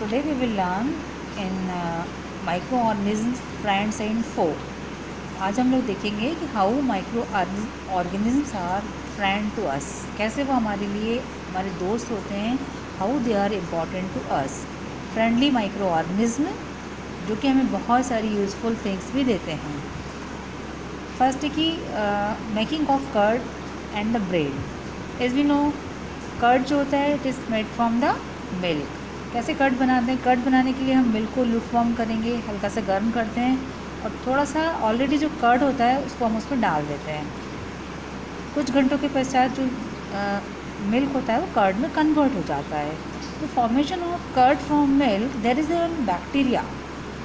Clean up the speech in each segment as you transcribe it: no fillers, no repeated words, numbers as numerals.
Today we will learn in microorganisms friends and foe. आज हम लोग देखेंगे कि how microorganisms are friend to us, कैसे वो हमारे लिए हमारे दोस्त होते हैं, how they are important to us. Friendly microorganism जो कि हमें बहुत सारी यूज़फुल थिंग्स भी देते हैं. फर्स्ट है कि making of curd and the bread. As we know curd जो होता है it is made from the milk. कैसे कर्ड बनाते हैं? कर्ड बनाने के लिए हम मिल्क को लुकवार्म करेंगे, हल्का सा गर्म करते हैं और थोड़ा सा ऑलरेडी जो कर्ड होता है उसको हम उसमें डाल देते हैं. कुछ घंटों के पश्चात जो मिल्क होता है वो कर्ड में कन्वर्ट हो जाता है. तो formation of curd from milk there is one bacteria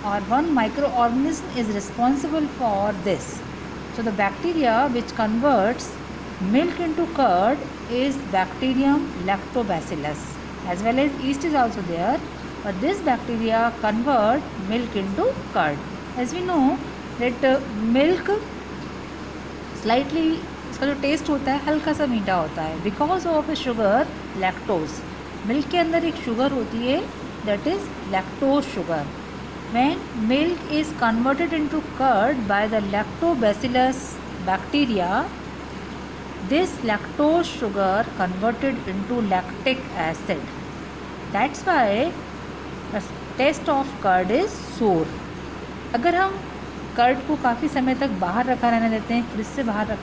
और one microorganism is responsible for this. So the bacteria which converts milk into curd is bacterium lactobacillus, as well as yeast is also there, but this bacteria convert milk into curd. As we know that milk slightly इसका जो test होता है हल्का सा मीठा होता है because of A sugar lactose. Milk के अंदर एक शुगर होती है that is lactose sugar. when milk is converted into curd by the lactobacillus bacteria, this lactose sugar converted into lactic acid. That's why the taste of curd is sour. अगर हम curd को काफ़ी समय तक बाहर रखा रहने देते हैं, फ्रिज से बाहर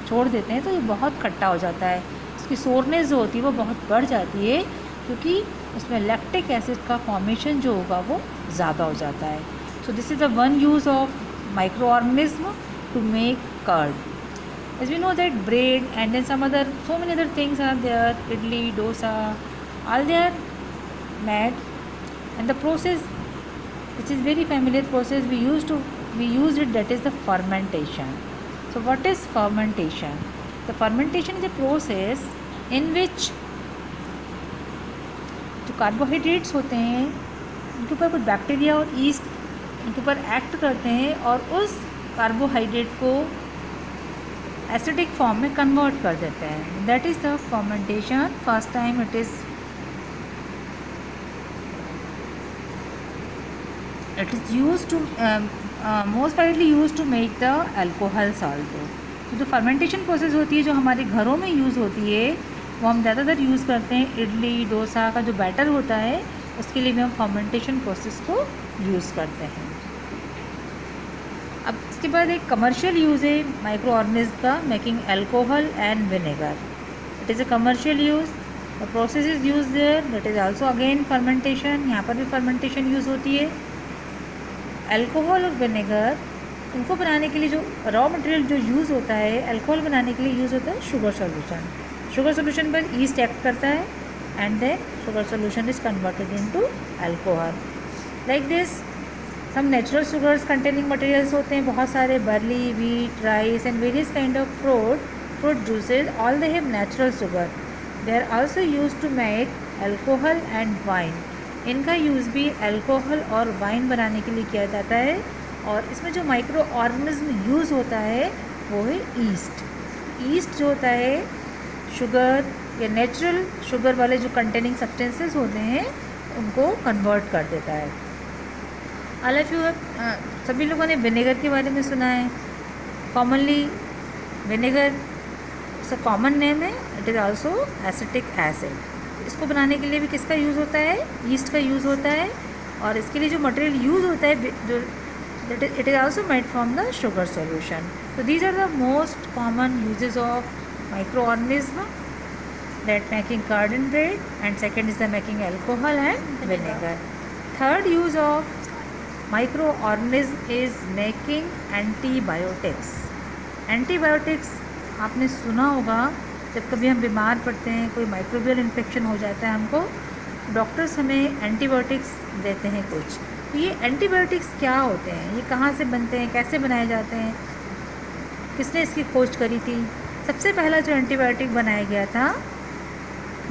छोड़ देते हैं तो ये बहुत खट्टा हो जाता है. उसकी सोरनेस जो होती है वो बहुत बढ़ जाती है क्योंकि उसमें लैक्टिक एसिड का फॉर्मेशन जो होगा वो ज़्यादा हो जाता है. So this is the one use of microorganism to make curd. As we know that bread and then so many other things are there, idli, dosa, all they are made, and the process which is very familiar process we use it, that is the fermentation. So what is fermentation? The fermentation is a process in which जो carbohydrates होते हैं उनके ऊपर कुछ bacteria और east उनके ऊपर act करते हैं और उस कार्बोहाइड्रेट को एसिडिक फॉर्म में कन्वर्ट कर देते हैं. That is the fermentation. First time it is use to most proudly use to make the alcohol salt. तो जो फर्मेंटेशन प्रोसेस होती है जो हमारे घरों में यूज़ होती है वो हम ज़्यादातर यूज़ करते हैं. इडली डोसा का जो बैटर होता है उसके लिए भी हम फर्मेंटेशन प्रोसेस को यूज़ करते हैं. अब इसके बाद एक कमर्शियल यूज़ है माइक्रो ऑर्गेनिज्म का, making alcohol and vinegar. It is a commercial use. The process is use their, that is also again fermentation. यहाँ पर भी फर्मेंटेशन यूज़ होती है. अल्कोहल और विनेगर इनको बनाने के लिए जो रॉ मटेरियल जो यूज़ होता है अल्कोहल बनाने के लिए यूज़ होता है शुगर सोल्यूशन. शुगर सोल्यूशन पर ईस्ट एक्ट करता है and then sugar solution is converted into alcohol. Like this some natural sugars containing materials होते हैं बहुत सारे, barley, wheat, rice and various kind of fruit juices, all they have natural sugar. They are also used to make alcohol and wine. इनका use भी alcohol और wine बनाने के लिए किया जाता है. और इसमें जो माइक्रो ऑर्गेनिज्म यूज़ होता है वो है ईस्ट. ईस्ट जो होता है शुगर या नेचुरल शुगर वाले जो कंटेनिंग सब्सटेंसेस होते हैं उनको कन्वर्ट कर देता है. ऑल ऑफ यू सभी लोगों ने विनेगर के बारे में सुना है. कॉमनली विनेगर इसका कॉमन नेम है. It is also acetic acid. इसको बनाने के लिए भी किसका यूज़ होता है? ईस्ट का यूज़ होता है. और इसके लिए जो मटेरियल यूज़ होता है जो it is also made from the sugar solution. तो these are the most common uses of microorganism, that making curd and bread, and second is the making alcohol and vinegar. Third use of microorganism is making antibiotics. Antibiotics आपने सुना होगा जब कभी हम बीमार पड़ते हैं, कोई माइक्रोबियल इन्फेक्शन हो जाता है हमको, डॉक्टर्स हमें एंटीबायोटिक्स देते हैं कुछ. तो ये एंटीबायोटिक्स क्या होते हैं, ये कहाँ से बनते हैं, कैसे बनाए जाते हैं, किसने इसकी खोज करी थी? सबसे पहला जो एंटीबायोटिक बनाया गया था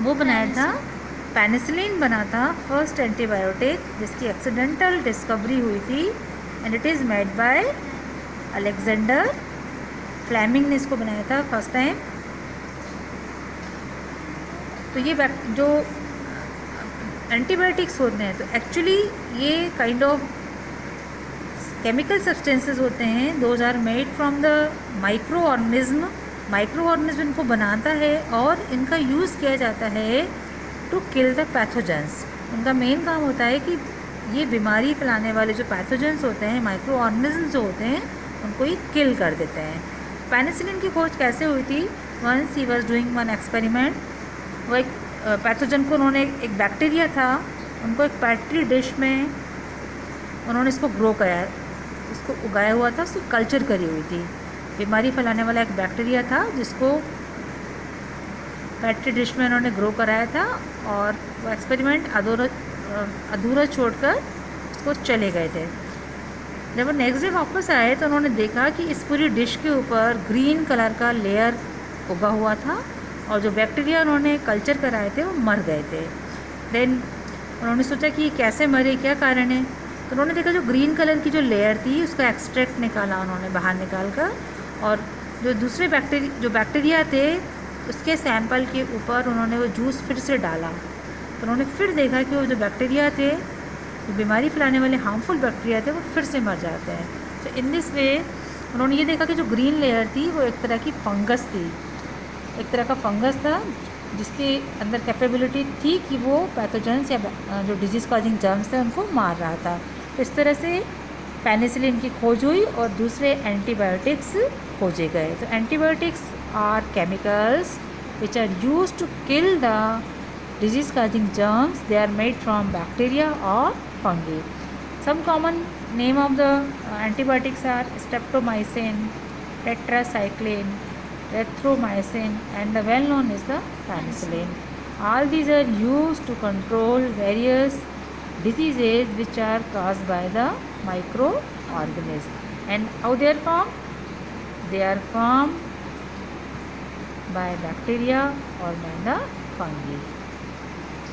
वो बनाया था पेनिसिलिन बना था, फर्स्ट एंटीबायोटिक जिसकी एक्सीडेंटल डिस्कवरी हुई थी. And it is made by Alexander Fleming ने इसको बनाया था फर्स्ट टाइम. तो ये जो एंटीबायोटिक्स होते हैं, तो एक्चुअली ये काइंड ऑफ केमिकल सब्सटेंसेस होते हैं, those are made from the microorganism. Microorganism इनको बनाता है और इनका यूज़ किया जाता है टू किल द पैथोजेंस। उनका मेन काम होता है कि ये बीमारी फैलाने वाले जो पैथोजेंस होते हैं, माइक्रो ऑर्गेनिज्म जो होते हैं, उनको ये किल कर देते हैं। पेनिसिलिन की खोज कैसे हुई थी? Once he was doing one experiment. वो एक पैथोजन को उन्होंने, एक बैक्टीरिया था, उनको एक पैट्री डिश में उन्होंने इसको ग्रो कराया, इसको उगाया हुआ था, उसको कल्चर करी हुई थी। बीमारी फैलाने वाला एक बैक्टीरिया था जिसको पैट्री डिश में उन्होंने ग्रो कराया था, और वो एक्सपेरिमेंट अधूरा छोड़कर उसको चले गए थे। जब वो नेक्स्ट डे वापस आए तो उन्होंने देखा कि इस पूरी डिश के ऊपर ग्रीन कलर का लेयर उगा हुआ था, और जो बैक्टीरिया उन्होंने कल्चर कराए थे वो मर गए थे। देन उन्होंने सोचा कि कैसे मरे, क्या कारण है, तो उन्होंने देखा जो ग्रीन कलर की जो लेयर थी उसका एक्सट्रैक्ट निकाला उन्होंने बाहर निकाल कर, और जो दूसरे बैक्टीरिया थे उसके सैंपल के ऊपर उन्होंने वो जूस फिर से डाला। तो उन्होंने फिर देखा कि वो जो बैक्टीरिया थे, जो बीमारी फैलाने वाले हार्मफुल बैक्टीरिया थे, वो फिर से मर जाते हैं। तो इन दिस वे उन्होंने ये देखा कि जो ग्रीन लेयर थी वो एक तरह की फंगस थी, एक तरह का फंगस था जिसके अंदर कैपेबिलिटी थी कि वो पैथोजेंस या जो डिजीज़ कॉजिंग जर्म्स थे उनको मार रहा था। तो इस तरह से पेनिसिलिन की खोज हुई और दूसरे एंटीबायोटिक्स खोजे गए। तो antibiotics are chemicals which are used to kill the disease causing germs. They are made from bacteria or fungi. Some common name of the antibiotics are streptomycin, tetracycline, erythromycin, and the well known is the penicillin. All these are used to control various diseases which are caused by the microorganism. And how they are formed? They are formed by bacteria or by the fungi.